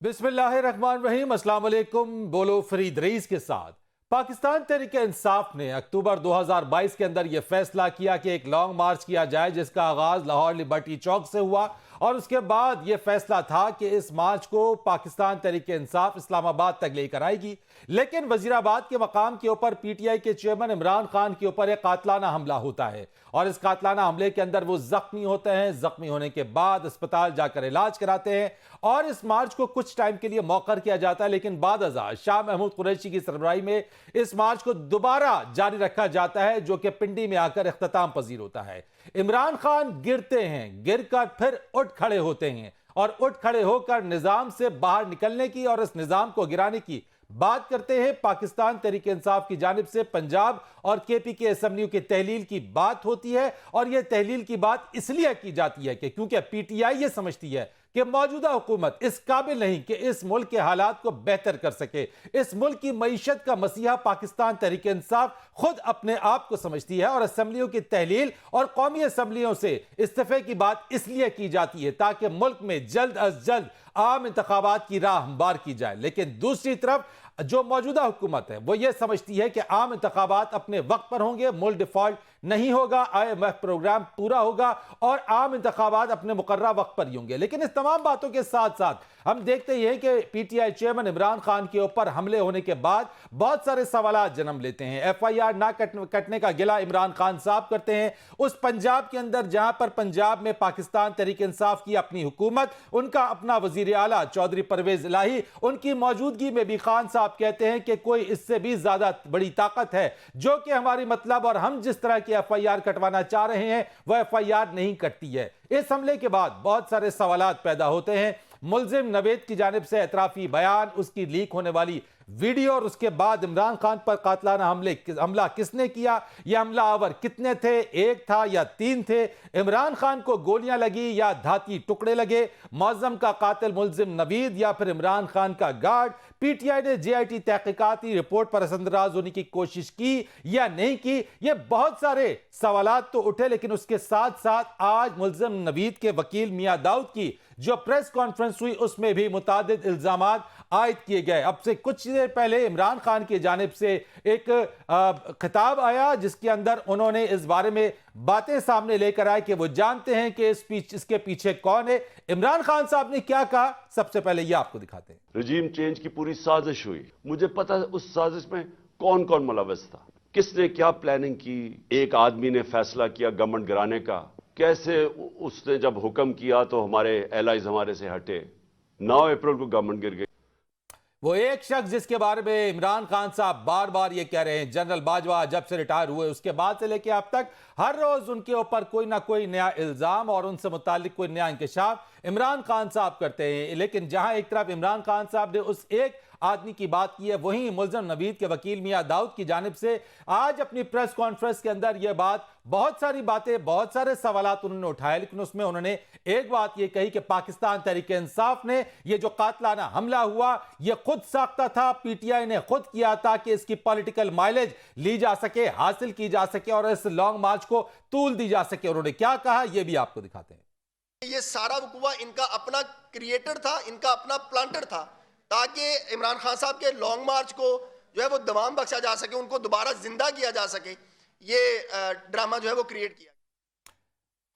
बिस्मिल्लाहिर्रहमानिर्रहीम, अस्सलाम वालेकुम। बोलो फरीद रईस के साथ। पाकिस्तान तहरीक इंसाफ ने अक्टूबर 2022 के अंदर यह फैसला किया कि एक लॉन्ग मार्च किया जाए, जिसका आगाज लाहौर लिबर्टी चौक से हुआ और उसके बाद यह फैसला था कि इस मार्च को पाकिस्तान तहरीक इंसाफ इस्लामाबाद तक लेकर आएगी। लेकिन वजीराबाद के मकाम के ऊपर पीटीआई के चेयरमैन इमरान खान के ऊपर एक कातलाना हमला होता है और इस कातलाना हमले के अंदर वो जख्मी होते हैं। जख्मी होने के बाद अस्पताल जाकर इलाज कराते हैं और इस मार्च को कुछ टाइम के लिए मौखर किया जाता है, लेकिन बाद अज़ा शाह महमूद कुरैशी की सरबराही में इस मार्च को दोबारा जारी रखा जाता है, जो कि पिंडी में आकर इख्तिताम पजीर होता है। इमरान खान गिरते हैं, गिरकर फिर उठ खड़े होते हैं और उठ खड़े होकर निजाम से बाहर निकलने की और इस निजाम को गिराने की बात करते हैं। पाकिस्तान तहरीक इंसाफ की जानिब से पंजाब और केपी के असेंबलियों की तहलील की बात होती है और यह तहलील की बात इसलिए की जाती है कि क्योंकि पीटीआई यह समझती है कि मौजूदा हुकूमत इस काबिल नहीं कि इस मुल्क के हालात को बेहतर कर सके। इस मुल्क की मईशत का मसीहा पाकिस्तान तहरीक इंसाफ खुद अपने आप को समझती है और असेंबलियों की तहलील और कौमी असेंबलियों से इस्तीफे की बात इसलिए की जाती है ताकि मुल्क में जल्द अज जल्द आम इंतखाबात की राह हमवार की जाए। लेकिन दूसरी तरफ जो मौजूदा हुकूमत है वो ये समझती है कि आम इंतखाबात अपने वक्त पर होंगे, मुल्क डिफॉल्ट नहीं होगा, IMF प्रोग्राम पूरा होगा और आम इंतखाबात अपने मुकर्रर वक्त पर ही होंगे। लेकिन इस तमाम बातों के साथ साथ हम देखते हैं कि पीटीआई चेयरमैन इमरान खान के ऊपर हमले होने के बाद बहुत सारे सवाल जन्म लेते हैं। FIR ना कटने का गिला इमरान खान साहब करते हैं उस पंजाब के अंदर जहां पर पंजाब में पाकिस्तान तहरीक इंसाफ की अपनी हुकूमत, उनका अपना वजीर आला चौधरी परवेज इलाही, उनकी मौजूदगी में भी खान साहब कहते हैं कि कोई इससे भी ज्यादा बड़ी ताकत है जो कि हमारी मतलब और हम जिस तरह की FIR कटवाना चाह रहे हैं वह FIR नहीं कटती है। इस हमले के बाद बहुत सारे सवालात पैदा होते हैं। मुलजिम नवेद की जानिब से एतराफी बयान, उसकी लीक होने वाली वीडियो और उसके बाद इमरान खान पर कातलाना हमला किसने किया, यह हमला आवर कितने थे, एक था या तीन थे, इमरान खान को गोलियां लगी या धाती टुकड़े लगे, मौज़म का कातिल मुलजिम नवीद या फिर इमरान खान का गार्ड, पीटीआई ने JIT तहकीकाती रिपोर्ट पर असंदराज होने की कोशिश की या नहीं की, ये बहुत सारे सवालात तो उठे। लेकिन उसके साथ साथ आज मुलजिम नवीद के वकील मियां दाऊद की जो प्रेस कॉन्फ्रेंस हुई उसमें भी मुतादिद इल्जामात आयद किए गए। अब से कुछ देर पहले इमरान खान की जानिब से एक खिताब आया जिसके अंदर उन्होंने इस बारे में बातें सामने लेकर आए कि वो जानते हैं कि इसके पीछे कौन है। इमरान खान साहब ने क्या कहा, सबसे पहले ये आपको दिखाते हैं। रजीम चेंज की पूरी साजिश हुई, मुझे पता है उस साजिश में कौन कौन मुलव्वस था, किसने क्या प्लानिंग की। एक आदमी ने फैसला किया गवर्नमेंट गिराने का, कैसे उसने जब हुक्म किया तो हमारे एलाइज हमारे से हटे। 9 अप्रैल को गवर्नमेंट गिर गई। वो एक शख्स जिसके बारे में इमरान खान साहब बार बार ये कह रहे हैं, जनरल बाजवा जब से रिटायर हुए उसके बाद से लेकर अब तक हर रोज उनके ऊपर कोई ना कोई नया इल्जाम और उनसे मुतालिक कोई नया इंकशाफ इमरान खान साहब करते हैं। लेकिन जहां एक तरफ इमरान खान साहब ने उस एक आदमी की बात की है, वहीं मुलजिम नवीद के वकील मियां दाऊद की जानिब से आज अपनी प्रेस कॉन्फ्रेंस के अंदर यह बात, बहुत सारी बातें, बहुत सारे सवालात उन्होंने उठाए, लेकिन उसमें उन्होंने एक बात यह कही कि पाकिस्तान तहरीक इंसाफ ने यह जो कातलाना हमला हुआ यह खुद साख्ता था, पीटीआई ने खुद किया था कि इसकी पॉलिटिकल माइलेज ली जा सके, हासिल की जा सके और इस लॉन्ग मार्च को तूल दी जा सके। उन्होंने क्या कहा यह भी आपको दिखाते हैं। ये सारा वकुआ इनका अपना क्रिएटर था, इनका अपना प्लांटर था, ताकि इमरान खान साहब के लॉन्ग मार्च को जो है वो दवाम बख्शा जा सके, उनको दोबारा जिंदा किया जा सके। ये ड्रामा जो है वो क्रिएट किया।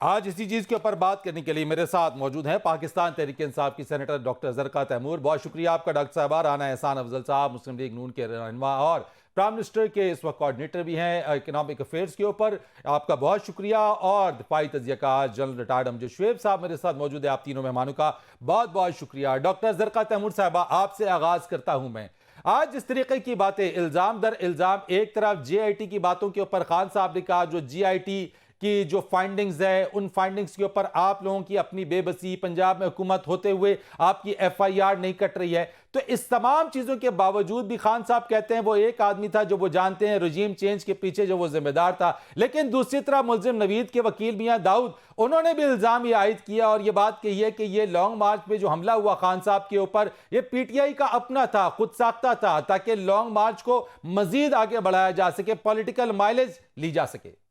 आज इसी चीज के ऊपर बात करने के लिए मेरे साथ मौजूद हैं पाकिस्तान तहरीक इंसाफ की सेनेटर डॉक्टर ज़रका तैमूर। बहुत शुक्रिया आपका डॉक्टर साहबा। राना एहसान अफजल साहब मुस्लिम लीग नून के रहनुमा और प्राइम मिनिस्टर के इस वक्त कोऑर्डिनेटर भी हैं इकोनॉमिक अफेयर्स के ऊपर, आपका बहुत शुक्रिया। और दिफाई तजियाकार जनरल रिटायर्ड अमजद शुएब साहब मेरे साथ मौजूद है। आप तीनों मेहमानों का बहुत बहुत शुक्रिया। डॉक्टर ज़रका तैमूर साहबा, आपसे आगाज करता हूं मैं। आज जिस तरीके की बातें इल्जाम दर इल्जाम, एक तरफ JIT की बातों के ऊपर खान साहब ने कहा, जो JIT की जो फाइंडिंग्स है उन फाइंडिंग्स के ऊपर आप लोगों की अपनी बेबसी, पंजाब में हुकूमत होते हुए आपकी FIR नहीं कट रही है, तो इस तमाम चीजों के बावजूद भी खान साहब कहते हैं वो एक आदमी था जो वो जानते हैं रजीम चेंज के पीछे जो वो जिम्मेदार था। लेकिन दूसरी तरफ मुलजिम नवीद के वकील मियां दाऊद, उन्होंने भी इल्जाम ये आयद किया और ये बात कही है कि ये लॉन्ग मार्च पे जो हमला हुआ खान साहब के ऊपर ये पीटीआई का अपना था, खुद साख्ता था, ताकि लॉन्ग मार्च को मजीद आगे बढ़ाया जा सके, पॉलिटिकल माइलेज ली जा सके।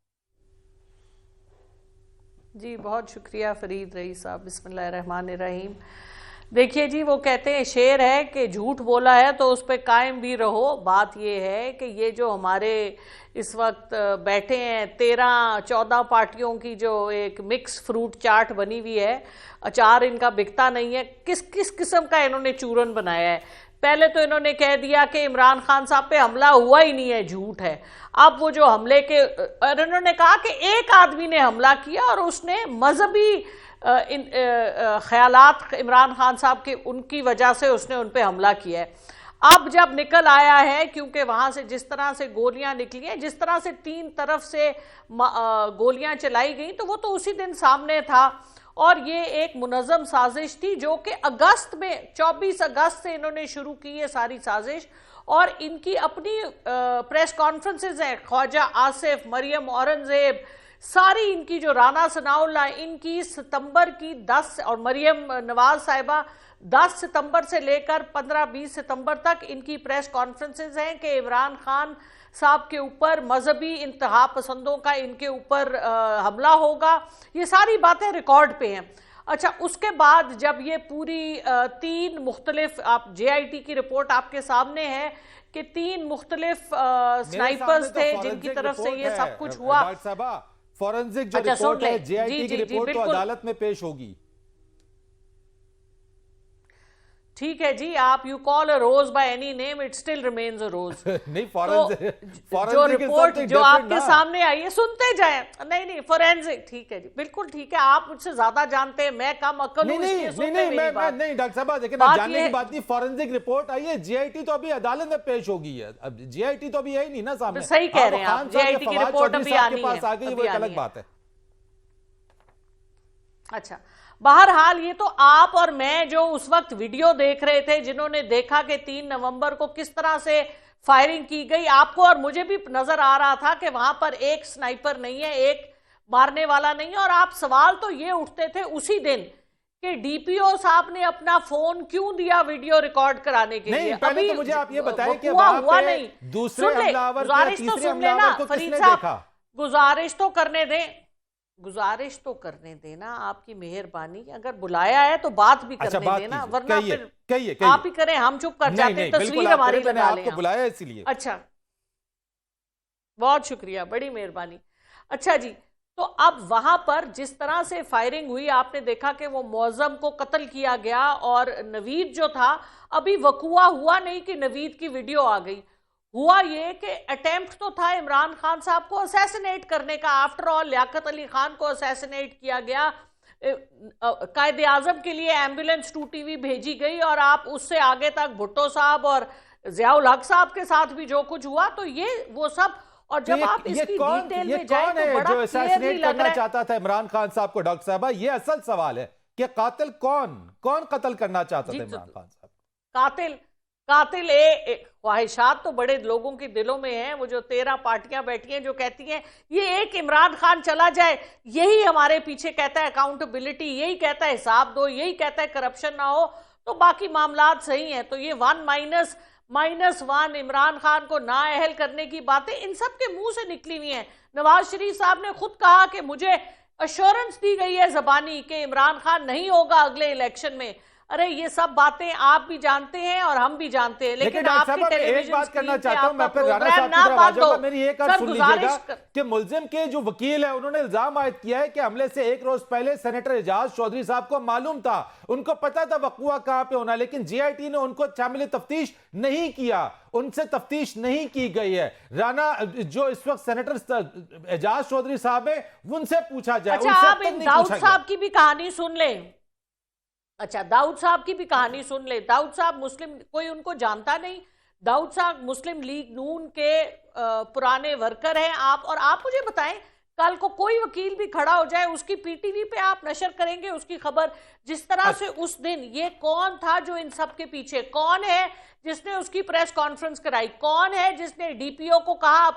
जी बहुत शुक्रिया फरीद रईस साहब। बिस्मिल्लाहिर्रहमानिर्रहीम। देखिए जी, वो कहते हैं शेर है कि झूठ बोला है तो उस पर कायम भी रहो। बात ये है कि ये जो हमारे इस वक्त बैठे हैं 13-14 पार्टियों की जो एक मिक्स फ्रूट चाट बनी हुई है, अचार इनका बिकता नहीं है। किस किस किस्म का इन्होंने चूरन बनाया है। पहले तो इन्होंने कह दिया कि इमरान खान साहब पे हमला हुआ ही नहीं है, झूठ है। अब वो जो हमले के, और इन्होंने कहा कि एक आदमी ने हमला किया और उसने मजहबी ख्यालात इमरान खान साहब के उनकी वजह से उसने उन पे हमला किया है। अब जब निकल आया है, क्योंकि वहां से जिस तरह से गोलियां निकली हैं, जिस तरह से 3 तरफ से गोलियां चलाई गई, तो वो तो उसी दिन सामने था। और ये एक मुनज़्ज़म साजिश थी जो कि अगस्त में 24 अगस्त से इन्होंने शुरू की है सारी साजिश। और इनकी अपनी प्रेस कॉन्फ्रेंसेज हैं, ख्वाजा आसिफ, मरियम औरंगजेब, सारी इनकी जो राना सनाउल्लाह, इनकी सितंबर की 10 और मरियम नवाज साहिबा 10 सितंबर से लेकर 15-20 सितंबर तक इनकी प्रेस कॉन्फ्रेंसेज हैं कि इमरान खान साहब के ऊपर मजहबी इंतहा पसंदों का इनके ऊपर हमला होगा। ये सारी बातें रिकॉर्ड पे हैं। अच्छा, उसके बाद जब ये पूरी 3 मुख्तलिफ, आप JIT की रिपोर्ट आपके सामने है कि 3 मुख्तलिफ स्नाइपर्स थे जिनकी तरफ से ये सब कुछ हुआ। फॉरेंसिक जो अच्छा, रिपोर्ट है JIT जी, की रिपोर्ट तो अदालत में पेश होगी। ठीक है जी, आप you call a rose by any name, it still remains a rose. नहीं, तो जो रिपोर्ट जो आपके सामने आई है, सुनते जाएं। नहीं, फोरेंसिक, ठीक है जी, बिल्कुल ठीक है। आप मुझसे ज्यादा जानते हैं, मैं कम अक्ल हूं, इसलिए सुनते मेरी बात। नहीं डॉक्टर साहब, देखिए ना, जानने की बात नहीं, फॉरेंसिक रिपोर्ट आई है, JIT तो अभी अदालत में पेश होगी है। अब JIT तो अभी है ही नहीं ना सामने। सही कह रहे हैं आप, JIT की रिपोर्ट अभी आनी है, पास आ गई, वो एक अलग बात है। अच्छा, बहरहाल ये तो आप और मैं जो उस वक्त वीडियो देख रहे थे, जिन्होंने देखा कि 3 नवंबर को किस तरह से फायरिंग की गई, आपको और मुझे भी नजर आ रहा था कि वहां पर एक स्नाइपर नहीं है, एक मारने वाला नहीं है। और आप सवाल तो ये उठते थे उसी दिन कि DPO साहब ने अपना फोन क्यों दिया वीडियो रिकॉर्ड कराने के लिए। पहले अभी तो मुझे आप ये बताएं कि हुआ वहां पे नहीं, दूसरे हमलावर को, गुजारिश तो तीसरे सुन लेना हमलावर को फरीद किसने साहब, देखा? गुजारिश तो करने दें, गुजारिश तो करने देना, आपकी मेहरबानी। अगर बुलाया है तो बात भी करने देना, वरना फिर कहिए। आप ही करें, हम चुप कर जाते हैं, तस्वीर हमारी लगा लें। आपको बुलाया इसीलिए। अच्छा, बहुत शुक्रिया, बड़ी मेहरबानी। अच्छा जी, तो अब वहां पर जिस तरह से फायरिंग हुई, आपने देखा कि वो मौजम को कत्ल किया गया। और नवीद जो था, अभी वकुआ हुआ नहीं कि नवीद की वीडियो आ गई। हुआ ये कि अटेम्प्ट तो था इमरान खान साहब को असैसिनेट करने का। आफ्टर ऑल लियाकत अली खान को असैसिनेट किया गया, कायदे आजम के लिए एम्बुलेंस 2TV भेजी गई, और आप उससे आगे तक भुट्टो साहब और जियाउल हक साहब के साथ भी जो कुछ हुआ, तो ये वो सब। और जब आप इसकी डिटेल में जाएं तो बड़ा जो असैसिनेट लग करना रहा है। चाहता था इमरान खान साहब को, डॉक्टर साहब, ये असल सवाल है कि कातिल कौन कत्ल करना चाहता था इमरान खान साहब? कातिल ख्वाहिशात तो बड़े लोगों के दिलों में हैं। वो जो 13 पार्टियां बैठी हैं जो कहती हैं ये एक इमरान खान चला जाए, यही हमारे पीछे कहता है अकाउंटेबिलिटी, यही कहता है हिसाब दो, यही कहता है करप्शन ना हो, तो बाकी मामलात सही हैं। तो ये 1-1 इमरान खान को नाअहल करने की बातें इन सब के मुंह से निकली हुई हैं। नवाज शरीफ साहब ने खुद कहा कि मुझे अश्योरेंस दी गई है ज़बानी कि इमरान खान नहीं होगा अगले इलेक्शन में। अरे ये सब बातें आप भी जानते हैं और हम भी जानते हैं, लेकिन आपकी टेलीविजन एक बात करना चाहता हूं मैं, फिर प्रोग्राम राणा साहब की ना तरफ आ जाऊंगा। बांधो। मेरी एक और सुन लीजिएगा कि मुलजिम के जो वकील है उन्होंने इल्जाम आयद किया है कि हमले से 1 रोज पहले सेनेटर एजाज चौधरी साहब को मालूम था, उनको पता था वक़ुआ कहां पे होना, लेकिन JIT ने उनको शामिल तफ्तीश नहीं किया, उनसे तफ्तीश नहीं की गई है। राणा जो इस वक्त सेनेटर एजाज चौधरी साहब है, उनसे पूछा जाए। अच्छा, आप इन दाऊद साहब की भी कहानी सुन लें। अच्छा, दाऊद साहब की भी कहानी सुन ले। दाऊद साहब मुस्लिम, कोई उनको जानता नहीं। दाऊद साहब मुस्लिम लीग नून के पुराने वर्कर हैं। आप मुझे बताएं, कल को कोई वकील भी खड़ा हो जाए, उसकी PTV पे आप नशर करेंगे उसकी खबर, जिस तरह से उस दिन ये कौन था जो इन सब के पीछे, कौन है जिसने उसकी प्रेस कॉन्फ्रेंस कराई, कौन है जिसने DPO को कहा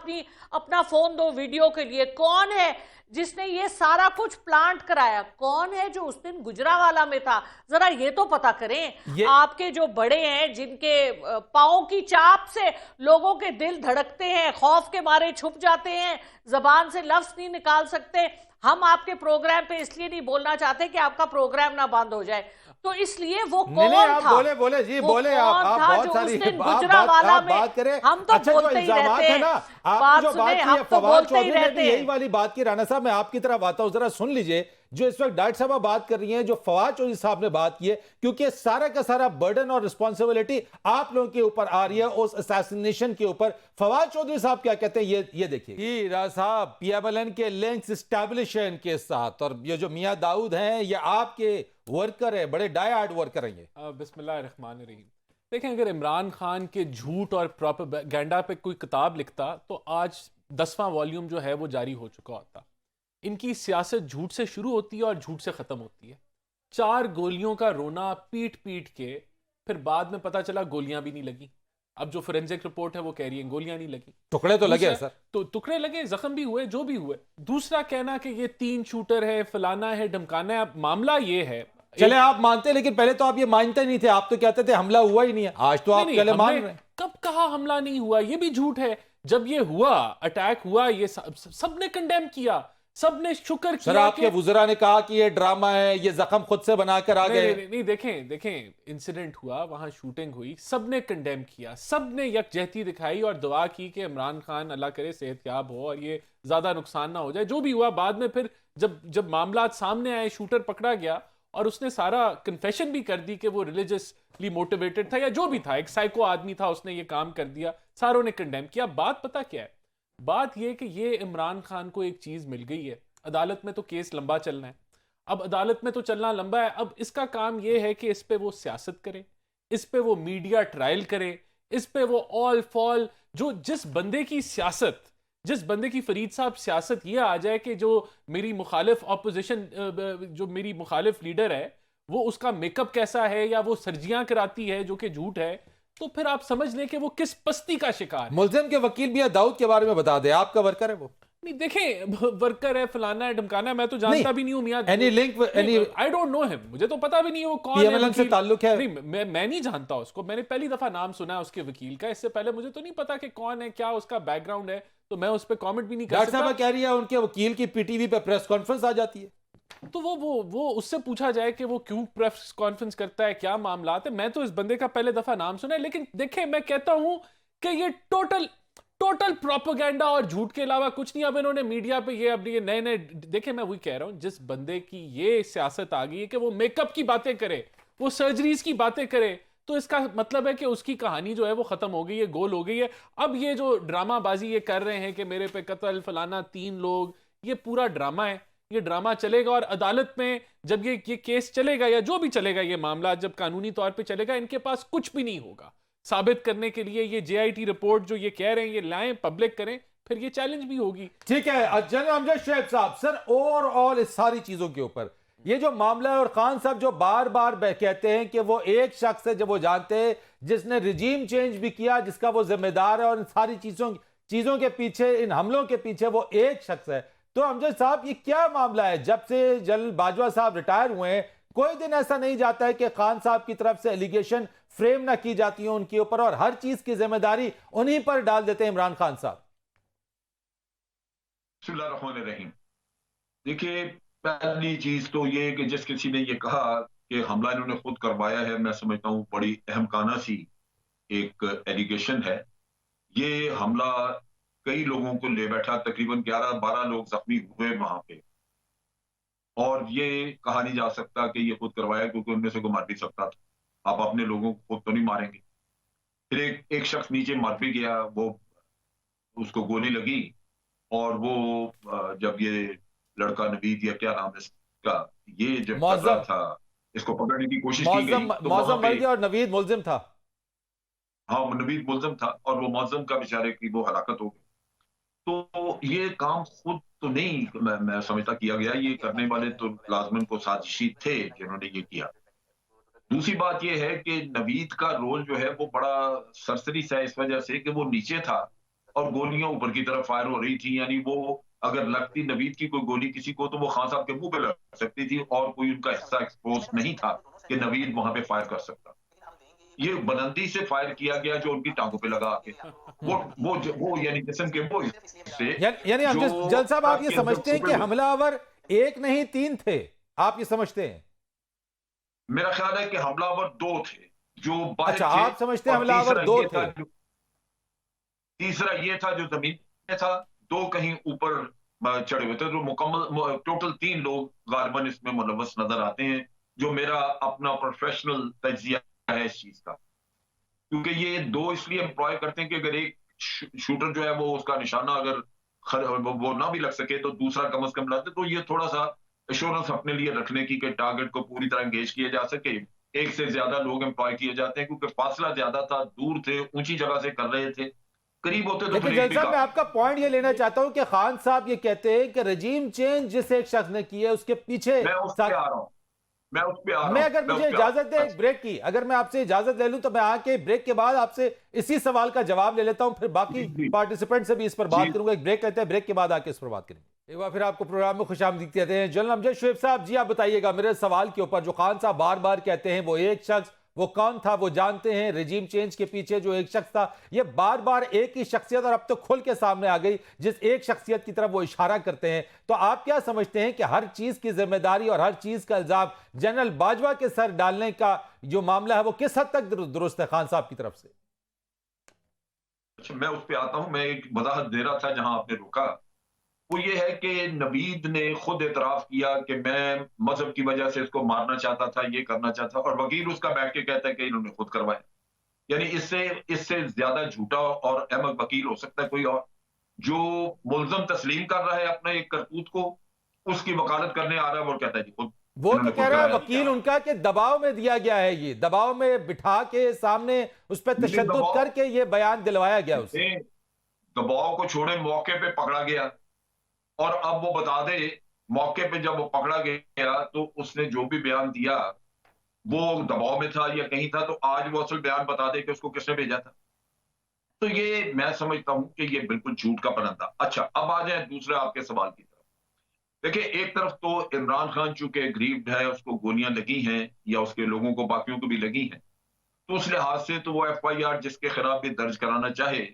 अपना फोन दो वीडियो के लिए, कौन है जिसने ये सारा कुछ प्लांट कराया, कौन है जो उस दिन गुजरावाला में था, जरा ये तो पता करें। आपके जो बड़े हैं जिनके पांव की चाप से लोगों के दिल धड़कते हैं, खौफ के मारे छुप जाते हैं, जबान से लफ्ज नहीं निकाल सकते, हम आपके प्रोग्राम पे इसलिए नहीं बोलना चाहते कि आपका प्रोग्राम ना बंद हो जाए। तो इसलिए वो नहीं कौन नहीं, आप था? बोले जी, वो बोले कौन आप था बहुत जो सारी उस दिन आप गुजरांवाला आप में? बात करें। हम तो अच्छा, जो बोलते ही इल्जामात रहते है ना, हैं। आपने जो बात सुने, की हम है, तो फवाद बोलते ही चौधरी ने रहते भी हैं। यही वाली बात की। राणा साहब, मैं आपकी तरफ आता हूं, जरा सुन लीजिए जो इस वक्त डॉक्टर साहब बात कर रही हैं, जो फवाद चौधरी साहब ने बात की है, क्योंकि सारा का सारा बर्डन और रिस्पॉन्सिबिलिटी आप लोगों के ऊपर आ रही है उस असैसिनेशन के ऊपर। फवाद चौधरी साहब क्या कहते हैं, ये देखिए। राणा साहब, पीएमएलएन के लिंक्स एस्टैब्लिश हैं इनके साथ, और ये जो मियां दाऊद हैं, ये आपके वर्कर है, बड़े डाई हार्ड वर्कर हैं ये। बिस्मिल्लाहिर्रहमानिर्रहीम। देखें, अगर इमरान खान के झूठ और प्रोपेगेंडा पे कोई किताब लिखता तो आज 10वां वॉल्यूम जो है वो जारी हो चुका होता। इनकी सियासत झूठ से शुरू होती है और झूठ से ख़त्म होती है। 4 गोलियों का रोना पीट पीट के फिर बाद में पता चला गोलियां भी नहीं लगी। अब जो फोरेंसिक रिपोर्ट है वो कह रही है गोलियां नहीं लगी, टुकड़े तो लगे सर, तो टुकड़े लगे, जख्म भी हुए, जो भी हुए। दूसरा कहना कि ये 3 शूटर है, फलाना है, ढमकाना है। मामला ये है, चले आप मानते, लेकिन पहले तो आप ये मानते नहीं थे, आप तो कहते थे हमला हुआ ही नहीं है। आज तो आप पहले मान रहे हैं। कब कहा हमला नहीं हुआ? ये भी झूठ है। जब ये हुआ, अटैक हुआ, ये सबने कंडेम किया, सबने शुक्र किया। सर, आपके वुज़रा ने कहा कि ये ड्रामा है, ये जख्म खुद से बनाकर आ गए। नहीं, देखें, इंसिडेंट हुआ, वहां शूटिंग हुई, सबने कंडेम किया, सबने यकजहती दिखाई और दुआ की कि इमरान खान अल्लाह करे सेहतयाब हो और ये ज्यादा नुकसान ना हो जाए। जो भी हुआ, बाद में फिर जब मामला सामने आए, शूटर पकड़ा गया और उसने सारा कन्फेशन भी कर दी कि वो रिलीजियसली मोटिवेटेड था या जो भी था, एक साइको आदमी था, उसने ये काम कर दिया, सारों ने कंडेम किया। बात पता क्या है? बात ये कि ये इमरान खान को एक चीज मिल गई है, अदालत में तो केस लंबा चलना है। अब अदालत में तो चलना लंबा है, अब इसका काम ये है कि इस पे वो सियासत करे, इस पे वो मीडिया ट्रायल करे, इस पे वो ऑल फॉल, जिस बंदे की सियासत, जिस बंदे की फरीद साहब सियासत ये आ जाए कि जो मेरी मुखालिफ ऑपोजिशन, जो मेरी मुखालिफ लीडर है, वो उसका मेकअप कैसा है या वो सर्जियां कराती है जो कि झूठ है, तो फिर आप समझ लें कि वो किस पस्ती का शिकार है। मुल्जिम के वकील मियां दाऊद के बारे में बता दे, आपका वर्कर है वो? नहीं, देखें, वर्कर है, फलाना है, ढमकाना है, मैं तो जानता भी नहीं हूं मियां। Any link, any, I don't know him, मुझे तो पता भी नहीं है वो कौन है। पीएमएलएन से ताल्लुक है? नहीं, मैं नहीं जानता उसको, मैंने पहली दफा नाम सुना है उसके वकील का। इससे पहले मुझे तो नहीं पता कि कौन है, क्या उसका बैकग्राउंड है, तो मैं उस पर कॉमेंट भी नहीं कर डॉक्टर सकता। साहब कह रही है उनके वकील की पीटीवी पे प्रेस कॉन्फ्रेंस आ जाती है, तो वो उससे पूछा जाए कि वो क्यों प्रेस कॉन्फ्रेंस करता है, क्या मामला है। मैं तो इस बंदे का पहले दफा नाम सुना है। लेकिन देखें, मैं कहता हूं कि ये टोटल प्रोपेगेंडा और झूठ के अलावा कुछ नहीं। अब इन्होंने मीडिया पे ये अब ये नए देखें, मैं वही कह रहा हूं, जिस बंदे की ये सियासत आ गई है कि वो मेकअप की बातें करे, वो सर्जरीज की बातें करे, तो इसका मतलब है कि उसकी कहानी जो है वो खत्म हो गई है, गोल हो गई है। अब ये जो ड्रामाबाजी ये कर रहे हैं कि मेरे पे कत्ल, फलाना, 3 लोग, ये पूरा ड्रामा है। ये ड्रामा चलेगा और अदालत में जब ये केस चलेगा या जो भी चलेगा, ये मामला जब कानूनी तौर पे चलेगा, इनके पास कुछ भी नहीं होगा साबित करने के लिए। ये जेआईटी रिपोर्ट जो ये कह रहे हैं, ये लाएं, पब्लिक करें, फिर ये चैलेंज भी होगी। ठीक है। जनरल अमजद शेख साहब, सर ओवरऑल इस सारी चीजों के ऊपर ये जो मामला है, और खान साहब जो बार बार कहते हैं कि वो एक शख्स है, जब वो जानते हैं जिसने रिजीम चेंज भी किया, जिसका वो जिम्मेदार है, और इन सारी चीजों के पीछे, इन हमलों के पीछे वो एक शख्स है, तो अमजद साहब ये क्या मामला है? जब से जनरल बाजवा साहब रिटायर हुए हैं, कोई दिन ऐसा नहीं जाता है कि खान साहब की तरफ से एलिगेशन फ्रेम ना की जाती है उनके ऊपर, और हर चीज की जिम्मेदारी उन्हीं पर डाल देते हैं इमरान खान साहब। बिस्मिल्लाहिर्रहमानिर्रहीम। देखिए, पहली चीज तो ये कि जिस किसी ने ये कहा कि हमला इन्होंने खुद करवाया है, मैं समझता हूँ बड़ी अहमकाना सी एक एलिगेशन है। ये हमला कई लोगों को ले बैठा, तकरीबन 11-12 लोग जख्मी हुए वहां पे, और ये कहा नहीं जा सकता कि ये खुद करवाया, क्योंकि उनमें से कोई मार भी सकता था। आप अपने लोगों को खुद तो नहीं मारेंगे। फिर एक शख्स नीचे मर भी गया, वो उसको गोली लगी, और वो जब ये लड़का नवीद या क्या नाम है इसका, ये जब पकड़ा था, इसको पकड़ने की कोशिश की गई, तो मौजम मर गया और नवीद मुल्जिम था। हाँ, नवीद मुल्जिम था, और वो मौजम का बेचारे की वो हलाकत हो गई। तो ये काम खुद तो नहीं मैं समझता किया गया, ये करने वाले तो लाजमन को साजिशी थे जिन्होंने ये किया। दूसरी बात ये है कि नवीद का रोल जो है वो बड़ा सरसरी सा, इस वजह से कि वो नीचे था और गोलियां ऊपर की तरफ फायर हो रही थी। यानी वो अगर लगती नवीद की कोई गोली किसी को, तो वो खान साहब के मुंह पे लग सकती थी, और कोई उनका हिस्सा एक्सपोज नहीं था कि नवीद वहां पे फायर कर सकता। ये बुलंदी से फायर किया गया जो उनकी टांगों पे लगा के, वो यानी किस्म के वो से, यानी जल साहब, आप ये समझते हैं कि हमलावर एक नहीं 3 थे? आप ये समझते हैं? मेरा ख्याल है कि हमलावर 2 थे जो बाहर अच्छा, थे, आप समझते हैं और हमलावर 2 थे? तीसरा ये था जो जमीन में था, 2 कहीं ऊपर चढ़े हुए थे। जो मुकम्मल टोटल 3 लोग गालिबन इसमें मुलव्वस नजर आते हैं, जो मेरा अपना प्रोफेशनल तजिया है इस चीज का। क्योंकि ये 2 इसलिए एम्प्लॉय करते हैं कि अगर एक शूटर जो है वो उसका निशाना अगर वो ना भी लग सके तो दूसरा कम से कम लग, तो ये थोड़ा सा एश्योरेंस अपने लिए रखने की कि टारगेट को पूरी तरह एंगेज किया जा सके। एक से ज्यादा लोग एम्प्लॉय किए जाते हैं क्योंकि फासला ज्यादा था, दूर थे, ऊंची जगह से कर रहे थे, करीब होते तो लेकिन ग्रेड जज भी साहब, मैं काफी। आपका पॉइंट ये लेना चाहता हूं कि खान साहब ये कहते हैं कि रजीम चेंज जिस एक शख्स ने की है उसके पीछे मैं उस पे आ रहा हूं, मैं उस पे आ रहा मैं हूं, अगर मैं उस मुझे पे आ रहा इजाजत दे हूं। एक ब्रेक की, अगर मैं आपसे इजाजत ले लूं तो मैं आके ब्रेक के बाद आपसे इसी सवाल का जवाब ले लेता हूं, फिर बाकी जी पार्टिसिपेंट से भी इस पर जी बात करूंगा। एक ब्रेक लेते हैं, ब्रेक के बाद आके इस पर बात करेंगे। एक बार फिर आपको प्रोग्राम में खुशामदीद कहते हैं। जनरल अमजद शुएब साहब, जी आप बताइएगा मेरे सवाल के ऊपर। जो खान साहब बार बार कहते हैं वो एक शख्स, वो कौन था वो जानते हैं, रजीम चेंज के पीछे जो एक शख्स था, ये बार बार एक ही शख्सियत और अब तो खुल के सामने आ गई जिस एक शख्सियत की तरफ वो इशारा करते हैं। तो आप क्या समझते हैं कि हर चीज की जिम्मेदारी और हर चीज का इल्जाम जनरल बाजवा के सर डालने का जो मामला है वो किस हद तक दुरुस्त है खान साहब की तरफ से? अच्छा, मैं उस पे आता हूं। मैं एक वजाहत दे रहा था जहां आपने रुका, वो ये है कि नवीद ने खुद एतराफ किया कि मैं मजहब की वजह से इसको मारना चाहता था, ये करना चाहता, और वकील उसका बैठ के कहता है कि इन्होंने खुद करवाया। यानी इससे इससे ज्यादा झूठा और अहमक वकील हो सकता है कोई और? जो मुल्जम तस्लीम कर रहा है अपने एक करतूत को, उसकी वकालत करने आ रहा है, वो कहता है जी खुद वो तो इन्होंने कह खुद रहा है कराया। वकील उनका कि दबाव में दिया गया है, ये दबाव में बिठा के सामने उस पर लेकिन तशद्दुद करके ये बयान दिलवाया गया उससे। दबाव को छोड़े, मौके पे पकड़ा गया, और अब वो बता दे मौके पे जब वो पकड़ा गया तो उसने जो भी बयान दिया वो दबाव में था या कहीं था, तो आज वो असल बयान बता दे कि उसको किसने भेजा था। तो ये मैं समझता हूं कि ये बिल्कुल झूठ का पनंदा। अच्छा, अब आ जाए दूसरे आपके सवाल की तरफ। देखिए, एक तरफ तो इमरान खान चूंकि ग्रीव्ड है, उसको गोलियां लगी हैं या उसके लोगों को बाकियों को भी लगी हैं, तो उस लिहाज से तो वो FIR जिसके खिलाफ भी दर्ज कराना चाहे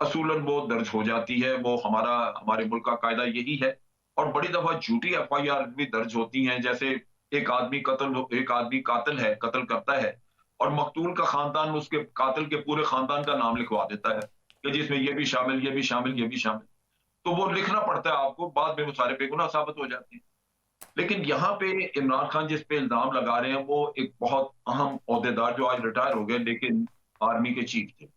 असूलन वो दर्ज हो जाती है। वो हमारे मुल्क का कायदा यही है। और बड़ी दफा झूठी FIR भी दर्ज होती हैं, जैसे एक आदमी कातिल है, कत्ल करता है, और मकतूल का खानदान उसके कातिल के पूरे खानदान का नाम लिखवा देता है कि जिसमें ये भी शामिल, ये भी शामिल, ये भी शामिल। तो वो लिखना पड़ता है आपको, बाद में वो सारे बेगुनाह साबित हो जाते हैं। लेकिन यहाँ पे इमरान खान जिस पे इल्जाम लगा रहे हैं वो एक बहुत अहम ओहदेदार जो आज रिटायर हो गए लेकिन आर्मी के चीफ थे,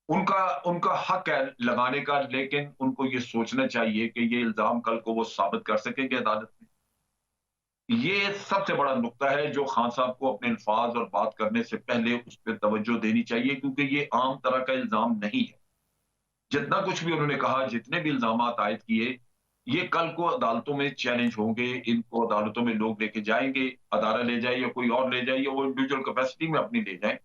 उनका उनका हक है लगाने का, लेकिन उनको ये सोचना चाहिए कि ये इल्जाम कल को वो साबित कर सकेंगे अदालत में। ये सबसे बड़ा नुक्ता है जो खान साहब को अपने अल्फाज और बात करने से पहले उस पर तवज्जो देनी चाहिए, क्योंकि ये आम तरह का इल्जाम नहीं है। जितना कुछ भी उन्होंने कहा, जितने भी इल्जाम आयद किए, ये कल को अदालतों में चैलेंज होंगे। इनको अदालतों में लोग लेके जाएंगे, अदारा ले जाए या कोई और ले जाए या वो इंडिविजुअल कैपेसिटी में अपनी ले जाए।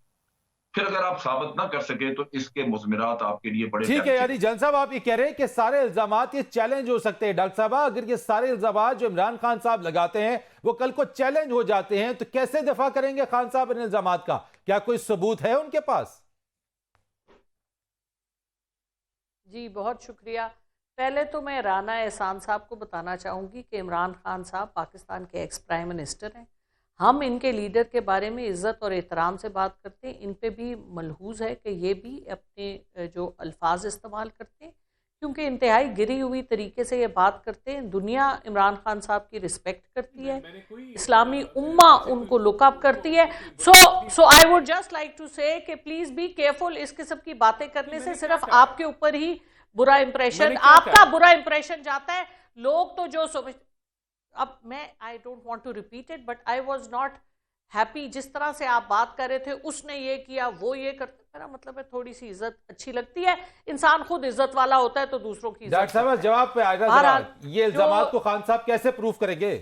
फिर अगर आप साबित ना कर सके तो इसके मुज़मिरात आपके लिए बड़े ठीक है, यानी जन साहब आप ये कह रहे हैं कि सारे इल्जामात ये चैलेंज हो सकते हैं। डॉक्टर साहब, अगर ये सारे इल्जामात जो इमरान खान साहब लगाते हैं वो कल को चैलेंज हो जाते हैं तो कैसे दफा करेंगे खान साहब इन इल्जामात का? क्या कोई सबूत है उनके पास? जी बहुत शुक्रिया। पहले तो मैं राना एहसान साहब को बताना चाहूँगी कि इमरान खान साहब पाकिस्तान के एक्स प्राइम मिनिस्टर हैं। हम इनके लीडर के बारे में इज़्ज़त और एहतराम से बात करते हैं। इन पे भी मलहूज़ है कि ये भी अपने जो अल्फाज इस्तेमाल करते हैं, क्योंकि इंतहाई गिरी हुई तरीके से ये बात करते हैं। दुनिया इमरान खान साहब की रिस्पेक्ट करती है, इस्लामी उम्मा उनको लुकअप करती है। So I would just like to say कि प्लीज़ बी केयरफुल इस किस्म की बातें करने से। सिर्फ आपके ऊपर ही बुरा इंप्रेशन, आपका बुरा इंप्रेशन जाता है। लोग तो जो समझ, अब मैं I don't want to repeat it, but I was not happy जिस तरह से आप बात कर रहे थे। उसने ये किया, वो ये करते, मेरा मतलब है थोड़ी सी इज्जत अच्छी लगती है। इंसान खुद इज्जत वाला होता है तो दूसरों की डॉक्टर साहब जवाब पे आएगा, ये इल्जामात को खान साहब कैसे प्रूफ करेंगे?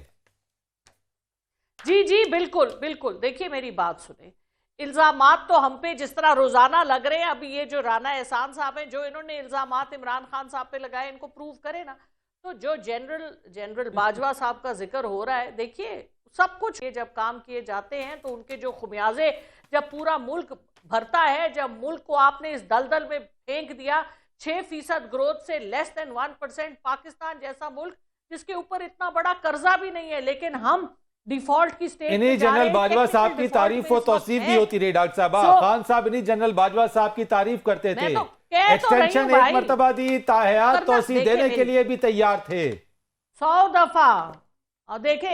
जी जी बिल्कुल बिल्कुल। देखिए मेरी बात सुने, इल्जामात तो हम पे जिस तरह रोजाना लग रहे हैं, अभी ये जो राना एहसान साहब हैं, जो इन्होंने इल्जामात इमरान खान साहब पे लगाए, इनको प्रूव करे ना। तो जो जनरल बाजवा साहब का जिक्र हो रहा है, देखिए सब कुछ ये जब काम किए जाते हैं तो उनके जो खुमियाजे, जब पूरा मुल्क भरता है, जब मुल्क को आपने इस दलदल में फेंक दिया, 6% ग्रोथ से लेस देन 1%, पाकिस्तान जैसा मुल्क जिसके ऊपर इतना बड़ा कर्जा भी नहीं है, लेकिन हम डिफॉल्ट की स्टेज इन्हीं जनरल बाजवा साहब की तारीफ और तौसीफ भी होती रही डॉक्टर साहब। खान साहब इन्हीं जनरल बाजवा साहब की तारीफ करते थे, एक्सटेंशन एक मर्तबा दी, ताहयात तौसीफ देने के लिए भी तैयार थे 100 दफा, देखे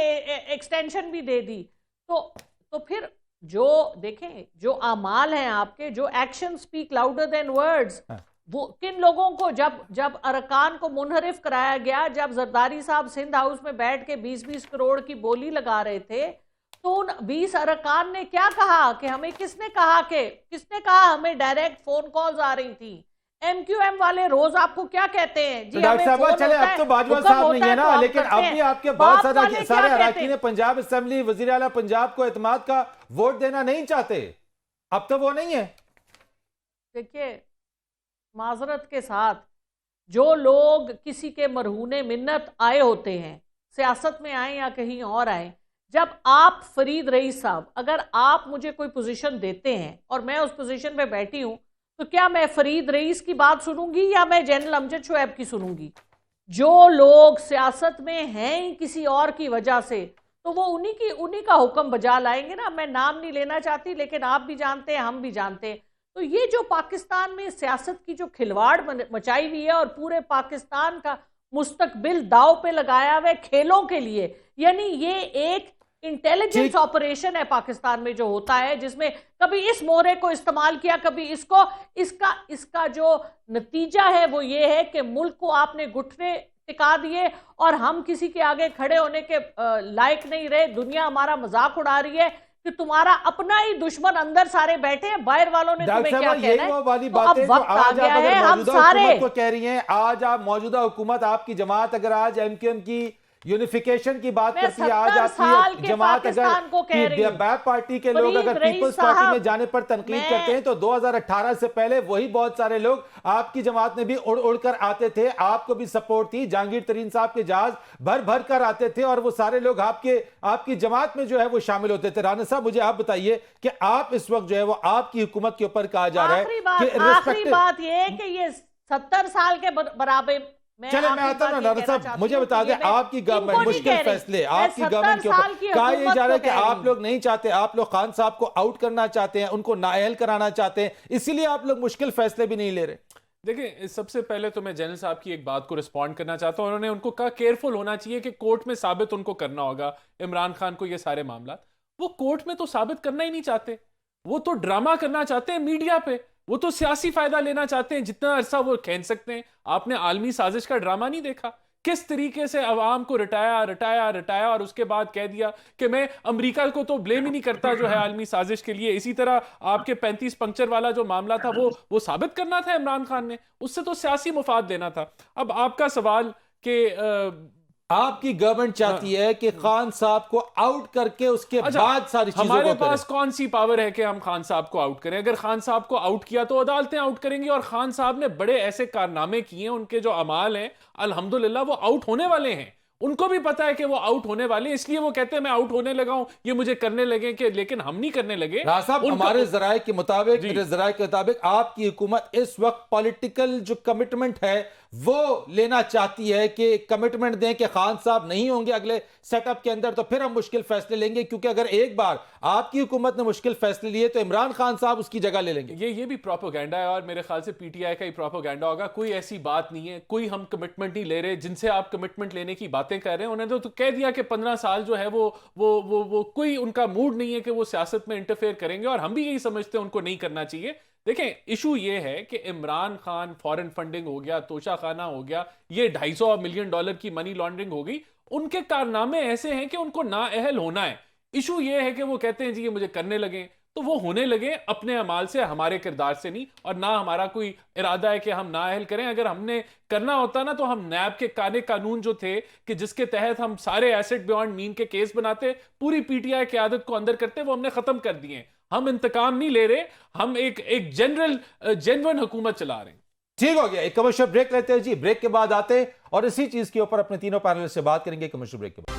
एक्सटेंशन भी दे दी। तो फिर जो देखें जो अमाल हैं आपके, जो action speak louder than words, वो किन लोगों को जब अरकान को मुनहरिफ कराया गया, जब जरदारी साहब सिंध हाउस में बैठ के 20-20 करोड़ की बोली लगा रहे थे, तो उन 20 अरकान ने क्या कहा कि हमें किसने कहा हमें डायरेक्ट फोन कॉल्स आ रही थी। एमक्यूएम वाले रोज आपको क्या कहते हैं जी, डॉक्टर साहब चले अब तो बाजवा साहब नहीं है ना, लेकिन अब भी आपके बहुत सारे अरकान पंजाब असेंबली वजीर आला पंजाब को एतमाद का वोट देना नहीं चाहते, अब तो वो नहीं है। देखिए माजरत के साथ, जो लोग किसी के मरहूने मिन्नत आए होते हैं, सियासत में आए या कहीं और आए, जब आप फरीद रईस साहब, अगर आप मुझे कोई पोजीशन देते हैं और मैं उस पोजीशन पे बैठी हूं, तो क्या मैं फरीद रईस की बात सुनूंगी या मैं जनरल अमजद शुएब की सुनूंगी? जो लोग सियासत में हैं ही किसी और की वजह से, तो वो उन्हीं का हुक्म बजा लाएंगे ना। मैं नाम नहीं लेना चाहती, लेकिन आप भी जानते हैं, हम भी जानते हैं। तो ये जो पाकिस्तान में सियासत की जो खिलवाड़ मचाई हुई है और पूरे पाकिस्तान का मुस्तकबिल दाव पे लगाया हुआ खेलों के लिए, यानी ये एक इंटेलिजेंस ऑपरेशन है पाकिस्तान में जो होता है, जिसमें कभी इस मोहरे को इस्तेमाल किया, कभी इसको, इसका जो नतीजा है वो ये है कि मुल्क को आपने घुटने टिका दिए और हम किसी के आगे खड़े होने के लायक नहीं रहे। दुनिया हमारा मजाक उड़ा रही है कि तुम्हारा अपना ही दुश्मन अंदर सारे बैठे हैं, बाहर वालों ने तुम्हें क्या कहना है। वो वाली तो बातें अब वक्त आ गया है, हम सारे को कह रही हैं। आज आप मौजूदा हुकूमत, आपकी जमात अगर आज एमक्यूएम की यूनिफिकेशन की बात करती है, आज आपकी जमात अगर बैक पार्टी के लोग अगर पीपल्स पार्टी में जाने पर तनकीद करते हैं, तो 2018 से पहले वही बहुत सारे लोग आपकी जमात में भी उड़ उड़ कर आते थे, आपको भी सपोर्ट थी, जहांगीर तरीन साहब के जहाज भर भर कर आते थे और वो सारे लोग आपकी जमात में जो है वो शामिल होते थे। राना साहब मुझे आप बताइए कि आप इस वक्त जो है वो आपकी हुकूमत के ऊपर कहा जा रहा है कि आखिरी बात ये है कि ये 70 साल के बराबर, चले मैं आता हूं ना साहब, मुझे बता दें आपकी गवर्नमेंट मुश्किल फैसले आपकी गवर्नमेंट के ऊपर कहा यह जा रहा है कि आप लोग नहीं चाहते, आप लोग खान साहब को आउट करना चाहते हैं, उनको नाअहल कराना चाहते हैं, इसीलिए आप लोग मुश्किल फैसले भी नहीं ले रहे। देखिए सबसे पहले तो मैं जनरल साहब की एक बात को रिस्पॉन्ड करना चाहता हूं। उन्होंने उनको कहा केयरफुल होना चाहिए कि कोर्ट में साबित उनको करना होगा इमरान खान को ये सारे मामला। वो कोर्ट में तो साबित करना ही नहीं चाहते, वो तो ड्रामा करना चाहते हैं मीडिया पे, वो तो सियासी फायदा लेना चाहते हैं जितना अरसा वो खेल सकते हैं। आपने आलमी साजिश का ड्रामा नहीं देखा, किस तरीके से अवाम को रटाया और उसके बाद कह दिया कि मैं अमेरिका को तो ब्लेम ही नहीं करता जो है आलमी साजिश के लिए। इसी तरह आपके 35 पंक्चर वाला जो मामला था वो साबित करना था इमरान खान ने, उससे तो सियासी मुफाद देना था। अब आपका सवाल कि आपकी गवर्नमेंट चाहती है कि खान साहब को आउट करके उसके बाद सारी चीजों हमारे पास कौन सी पावर है कि हम खान साहब को आउट करें? अगर खान साहब को आउट किया तो अदालतें आउट करेंगी, और खान साहब ने बड़े ऐसे कारनामे किए, उनके जो अमाल हैं अल्हम्दुलिल्लाह वो आउट होने वाले हैं। उनको भी पता है कि वो आउट होने वाले हैं, इसलिए वो कहते हैं मैं आउट होने लगा हूं, ये मुझे करने लगे कि, लेकिन हम नहीं करने लगे। हमारे जराये के मुताबिक आपकी हुकूमत इस वक्त पॉलिटिकल जो कमिटमेंट है वो लेना चाहती है कि कमिटमेंट दें कि खान साहब नहीं होंगे अगले सेटअप के अंदर, तो फिर हम मुश्किल फैसले लेंगे, क्योंकि अगर एक बार आपकी हुकूमत ने मुश्किल फैसले लिए तो इमरान खान साहब उसकी जगह ले लेंगे। ये भी प्रोपेगेंडा है और मेरे ख्याल से पीटीआई का ही प्रोपेगेंडा होगा। कोई ऐसी बात नहीं है, कोई हम कमिटमेंट नहीं ले रहे। जिनसे आप कमिटमेंट लेने की बातें कर रहे हैं उन्होंने तो कह दिया कि 15 साल जो है वो कोई उनका मूड नहीं है कि वो सियासत में इंटरफेयर करेंगे, और हम भी यही समझते हैं उनको नहीं करना चाहिए। देखें इशू ये है कि इमरान खान फॉरेन फंडिंग हो गया, तोशाखाना हो गया, ये $250 मिलियन की मनी लॉन्ड्रिंग हो गई, उनके कारनामे ऐसे हैं कि उनको नाअहल होना है। इशू ये है कि वो कहते हैं जी ये मुझे करने लगे, तो वो होने लगे अपने अमाल से, हमारे किरदार से नहीं, और ना हमारा कोई इरादा है कि हम नाअहल करें। अगर हमने करना होता ना तो हम नैब के कानून जो थे कि जिसके तहत हम सारे एसेट बियॉन्ड मीन के केस बनाते, पूरी पीटीआई की आदत को अंदर करते, वो हमने खत्म कर दिए। हम इंतकाम नहीं ले रहे, हम एक जेन्युइन हुकूमत चला रहे हैं। ठीक हो गया, एक कमर्शियल ब्रेक लेते हैं जी, ब्रेक के बाद आते हैं और इसी चीज के ऊपर अपने तीनों पैनलिस्ट से बात करेंगे कमर्शियल ब्रेक के बाद।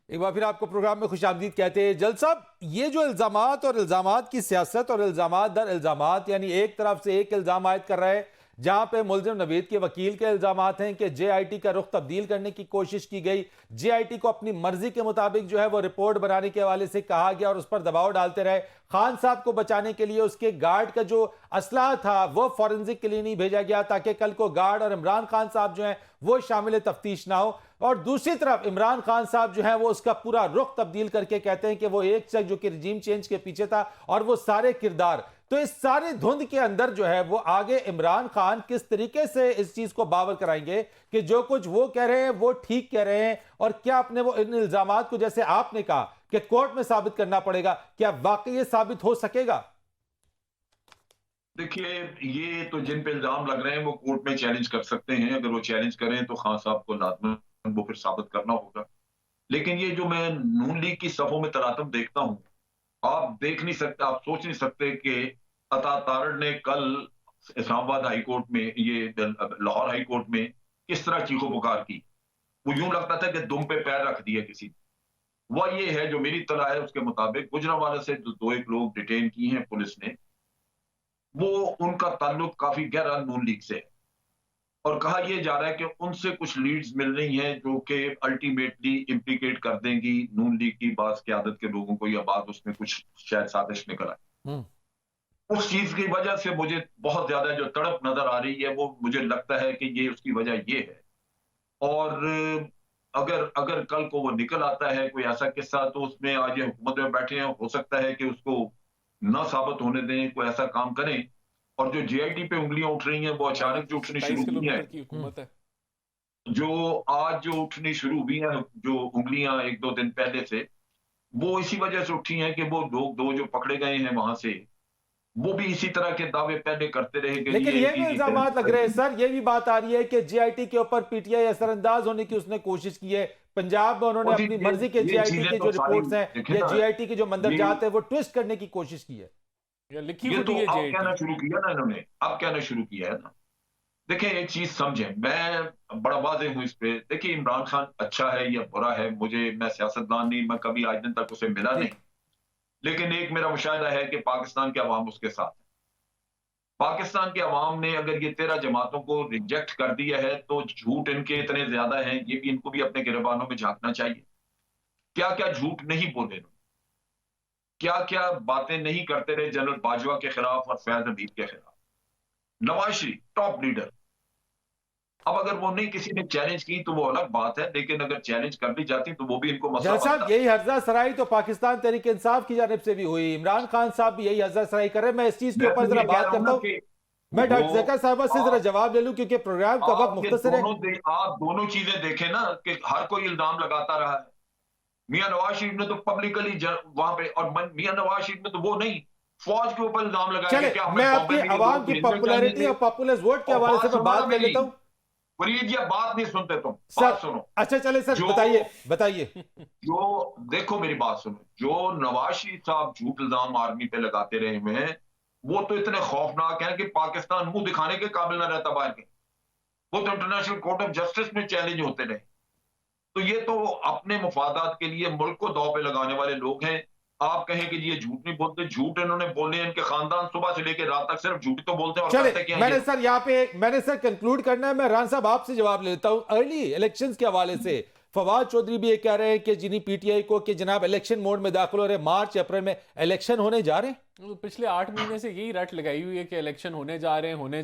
एक बार फिर आपको प्रोग्राम में खुशामदीद कहते हैं। जल्द साहब, ये जो इल्जामात और इल्जामात की सियासत और इल्जामात दर इल्जामात, यानी एक तरफ से एक इल्जाम आयद कर रहा है जहां पे मुलजिम नवीद के वकील के इल्जामात हैं कि जेआईटी का रुख तब्दील करने की कोशिश की गई, जेआईटी को अपनी मर्जी के मुताबिक जो है वो रिपोर्ट बनाने के हवाले से कहा गया और उस पर दबाव डालते रहे। खान साहब को बचाने के लिए उसके गार्ड का जो असलाह था वो फॉरेंसिक के लिए नहीं भेजा गया ताकि कल को गार्ड और इमरान खान साहब जो है वो शामिल तफ्तीश ना हो। और दूसरी तरफ इमरान खान साहब जो है वो उसका पूरा रुख तब्दील करके कहते हैं कि वो एक शख्स जो कि रिजीम चेंज के पीछे था और वो सारे किरदार। तो इस सारे धुंध के अंदर जो है वो आगे इमरान खान किस तरीके से इस चीज को बावर कराएंगे कि जो कुछ वो कह रहे हैं वो ठीक कह रहे हैं, और क्या अपने वो इन इल्जामात को जैसे आपने कहा कि कोर्ट में साबित करना पड़ेगा, क्या वाकई ये साबित हो सकेगा? देखिए, ये तो जिन पे इल्जाम लग रहे हैं वो कोर्ट में चैलेंज कर सकते हैं। अगर वो चैलेंज करें तो खान साहब को लाजमन वो फिर साबित करना होगा। लेकिन ये जो मैं नून लीग की सफों में तरातम देखता हूं, आप देख नहीं सकते, आप सोच नहीं सकते कि अता तारड़ ने कल इस्लामाबाद हाई कोर्ट में, ये लाहौर हाई कोर्ट में किस तरह चीखो पुकार की। वो यूं लगता था कि दुम पे पैर रख दिया किसी ने। वह ये है जो मेरी इत्तला है उसके मुताबिक गुजरांवाला से जो 2 एक लोग डिटेन किए हैं पुलिस ने, वो उनका ताल्लुक काफी गहरा नून लीग से है और कहा यह जा रहा है कि उनसे कुछ लीड्स मिल रही हैं जो कि अल्टीमेटली इम्प्लीकेट कर देंगी नून लीग की बास क़यादत के लोगों को, या बाद उसमें कुछ शायद साजिश निकल आए। उस चीज की वजह से मुझे बहुत ज्यादा जो तड़प नजर आ रही है वो मुझे लगता है कि ये उसकी वजह ये है। और अगर अगर कल को वो निकल आता है कोई ऐसा किस्सा, तो उसमें आज ये हुकूमत में बैठे हैं, हो सकता है कि उसको न साबित होने दें, कोई ऐसा काम करें। और जो जेआईटी पे उंगलियां उठ रही हैं वो अचानक जो उठनी शुरू हुई है, जो आज जो उठनी शुरू हुई है, जो उंगलियां 1-2 दिन पहले से, वो इसी वजह से उठी हैं कि वो लोग 2 जो पकड़े गए हैं वहां से, वो भी इसी तरह के दावे पहले करते रहे कि लेकिन ये भी इल्जामात लग रहे हैं सर, ये भी बात आ रही है कि जेआईटी के ऊपर पीटीआई असरअंदाज होने की उसने कोशिश की है। पंजाब में उन्होंने अपनी मर्जी के जेआईटी के जो रिपोर्ट्स हैं या जेआईटी के जो मंदरजात है वो ट्विस्ट करने की कोशिश की है। ये तो अब कहना शुरू किया ना इन्होंने, अब कहना शुरू किया है ना। देखिए एक चीज समझें, मैं बड़ा वाज़ेह हूं इस पे। देखिए इमरान खान अच्छा है या बुरा है, मैं सियासतदान नहीं, मैं कभी आज दिन तक उसे मिला नहीं, लेकिन एक मेरा मुशाहिदा है कि पाकिस्तान के अवाम उसके साथ है। पाकिस्तान के अवाम ने अगर ये 13 जमातों को रिजेक्ट कर दिया है तो झूठ इनके इतने ज्यादा हैं, ये भी इनको भी अपने गिरबानों में झांकना चाहिए। क्या क्या झूठ नहीं बोले, क्या क्या बातें नहीं करते रहे जनरल बाजवा के खिलाफ और फैज हमीद के खिलाफ। नवाज शरीफ टॉप लीडर, अब अगर वो नहीं किसी ने चैलेंज की तो वो अलग बात है, लेकिन अगर चैलेंज कर दी जाती तो वो भी इनको मसला साहब यही हर्जा सराई तो पाकिस्तान तहरीक इंसाफ की जानिब से भी हुई, इमरान खान साहब भी यही हर्जा सराई कर रहे हैं। मैं इस चीज के ऊपर जरा बात करता हूं, मैं डॉक्टर ज़ैका साहब से जरा जवाब ले लूं क्योंकि प्रोग्राम का वक्त मुख्तसर है। आप दोनों चीजें देखें ना कि हर कोई इल्जाम लगाता रहा है। मियां नवाज शरीफ ने तो पब्लिकली वहां पे, और मियां नवाज शरीफ ने तो वो नहीं, फौज के ऊपर इल्जाम लगाया। मैं आपकी आवाम की पॉपुलैरिटी और पॉपुलर वोट के हवाले से बात कर लेता हूं। फरीद, या बात नहीं सुनते तुम, बात सुनो। अच्छा चले सर, बताइए। जो देखो मेरी बात सुनो, जो नवाज शरीफ साहब झूठ इल्जाम आर्मी पे लगाते रहे हुए हैं वो तो इतने खौफनाक हैं कि पाकिस्तान मुंह दिखाने के काबिल ना रहता बाहर के। वो तो इंटरनेशनल कोर्ट ऑफ जस्टिस में चैलेंज होते रहे। तो ये तो अपने मुफादात के लिए मुल्क को दांव पे लगाने वाले लोग हैं। आप कहें कि ये झूठ नहीं बोलते, झूठ इन्होंने बोले, इनके खानदान सुबह से लेकर रात तक सिर्फ झूठ तो बोलते हैं और करते क्या हैं। मैंने सर कंक्लूड करना है, मैं रान साहब आपसे जवाब लेता हूं। अर्ली इलेक्शंस के हवाले से फवाद चौधरी भी ये कह रहे हैं कि जिन्हीं पीटीआई को कि जनाब इलेक्शन मोड में दाखिल हो रहे, मार्च अप्रैल में इलेक्शन होने जा रहे हैं। पिछले 8 महीने से यही रट लगाई हुई है कि इलेक्शन होने जा रहे, होने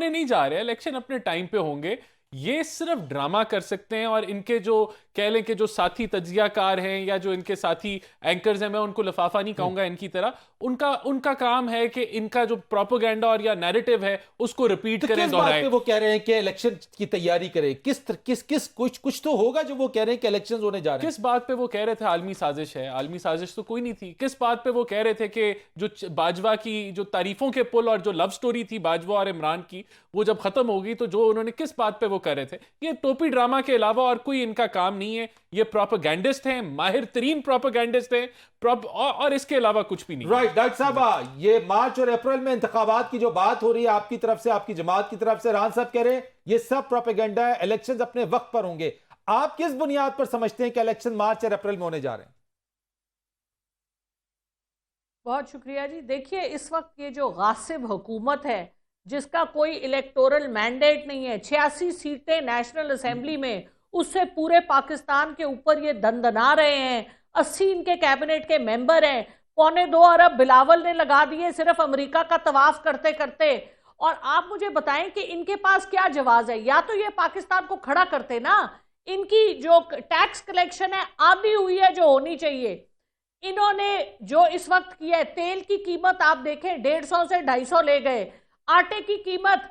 नहीं जा रहे। इलेक्शन अपने टाइम पे होंगे। ये सिर्फ ड्रामा कर सकते हैं, और इनके जो कह लें कि जो साथी तज्जियाकार हैं या जो इनके साथी एंकर्स हैं, मैं उनको लफाफा नहीं कहूंगा इनकी तरह, उनका काम है कि इनका जो प्रोपेगेंडा और या नैरेटिव है उसको रिपीट करें, दोहराएं। वो कह रहे हैं कि इलेक्शन की तैयारी करें, किस कुछ तो होगा जो वो कह रहे हैं कि इलेक्शंस होने जा रहे हैं। किस बात पे वो कह रहे थे आलमी साजिश है? आलमी साजिश तो कोई नहीं थी। किस बात पे वो कह रहे थे कि जो बाजवा की जो तारीफों के पुल और जो लव स्टोरी थी बाजवा और इमरान की, वो जब खत्म होगी तो जो उन्होंने किस बात पे वो कर रहे थे? ये टोपी ड्रामा के अलावा और कोई इनका काम नहीं है। ये प्रोपेगेंडिस्ट हैं, माहिर तरीन प्रोपेगेंडिस्ट हैं, और इसके अलावा कुछ भी नहीं। राइट डॉक्टर साहब, ये मार्च और अप्रैल में इंतखाबात की जो बात हो रही है आपकी तरफ से, आपकी जमात की तरफ से, रान साहब कह रहे हैं ये सब प्रोपेगेंडा है, इलेक्शंस अपने वक्त पर होंगे। आप किस बुनियाद पर समझते हैं कि इलेक्शन मार्च और अप्रैल में होने जा रहे हैं? बहुत शुक्रिया जी। देखिए, इस वक्त ये जो गासिब हुकूमत है जिसका कोई इलेक्टोरल मैंडेट नहीं है, 86 सीटें नेशनल असेंबली में, उससे पूरे पाकिस्तान के ऊपर ये दंदना रहे हैं। 80 इनके कैबिनेट के मेंबर हैं, 2.25 अरब बिलावल ने लगा दिए सिर्फ अमेरिका का तवाफ करते करते। और आप मुझे बताएं कि इनके पास क्या जवाब है? या तो ये पाकिस्तान को खड़ा करते ना, इनकी जो टैक्स कलेक्शन है आधी हुई है जो होनी चाहिए। इन्होंने जो इस वक्त किया है, तेल की कीमत आप देखें 150 से 250 ले गए, आटे की कीमत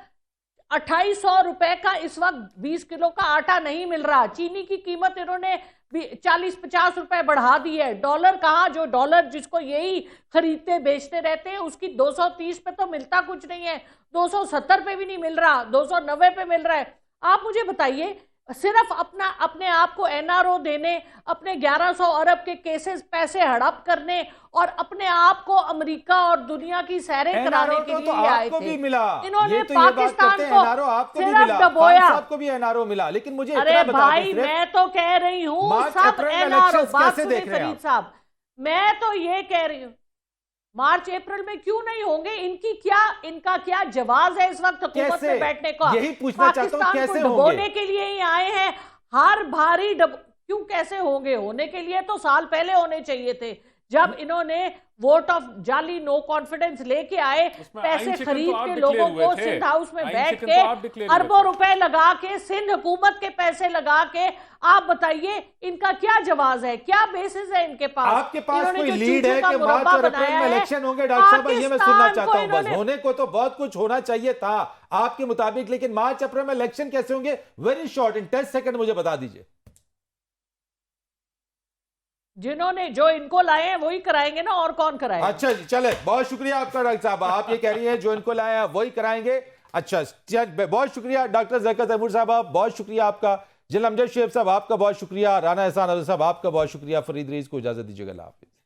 2800 रुपए का इस वक्त 20 किलो का आटा नहीं मिल रहा, चीनी की कीमत इन्होंने 40-50 रुपए बढ़ा दी है। डॉलर कहाँ, जो डॉलर जिसको यही खरीदते बेचते रहते हैं उसकी 230 पे तो मिलता कुछ नहीं है, 270 पे भी नहीं मिल रहा, 290 पे मिल रहा है। आप मुझे बताइए, सिर्फ अपने आप को एनआरओ देने, अपने 1100 अरब के केसेस पैसे हड़प करने और अपने आप को अमेरिका और दुनिया की सैरें कराने के लिए आए थे। इन्होंने पाकिस्तान को सिर्फ डबोया। आपको भी एनआरओ मिला, लेकिन मुझे अरे भाई मैं तो कह रही हूँ सब एनआरओ, बात सुनिए फरीद साहब, मैं तो ये कह रही हूँ मार्च अप्रैल में क्यों नहीं होंगे? इनका क्या जवाब है इस वक्त हुकूमत में बैठने का? यही पूछना चाहता हूं, कैसे होंगे? डुबोने के लिए ही आए हैं, हर भारी क्यों कैसे होंगे? होने के लिए तो साल पहले होने चाहिए थे, जब इन्होंने वोट ऑफ जाली नो कॉन्फिडेंस लेके आए, पैसे खरीद के लोगों को सिंध हाउस में बैठ के अरबों रुपए लगा के, सिंध हुकूमत के पैसे लगा के, आप बताइए इनका क्या जवाब है, क्या बेसिस है इनके पास? आपके पास कोई लीड है कि मार्च और अप्रैल में इलेक्शन होंगे? डॉक्टर साहब ये मैं सुनना चाहता हूं, बस होने को तो बहुत कुछ होना चाहिए था आपके मुताबिक, लेकिन मार्च अप्रैल में इलेक्शन कैसे होंगे? वेरी शॉर्ट, इन 10 सेकंड मुझे बता दीजिए। जिन्होंने जो इनको लाए हैं वही कराएंगे ना, और कौन कराएगा? अच्छा जी, चले, बहुत शुक्रिया आपका डॉक्टर साहब, आप ये कह रही हैं जो इनको लाया है वही कराएंगे। अच्छा, बहुत शुक्रिया डॉक्टर ज़रकत तैमूर साहब, बहुत शुक्रिया आपका। जिल अमजद शेख साहब आपका बहुत शुक्रिया, राना एहसान साहब आपका बहुत शुक्रिया। फरीद रईस को इजाजत दीजिएगा। अल्लाह हाफिज़।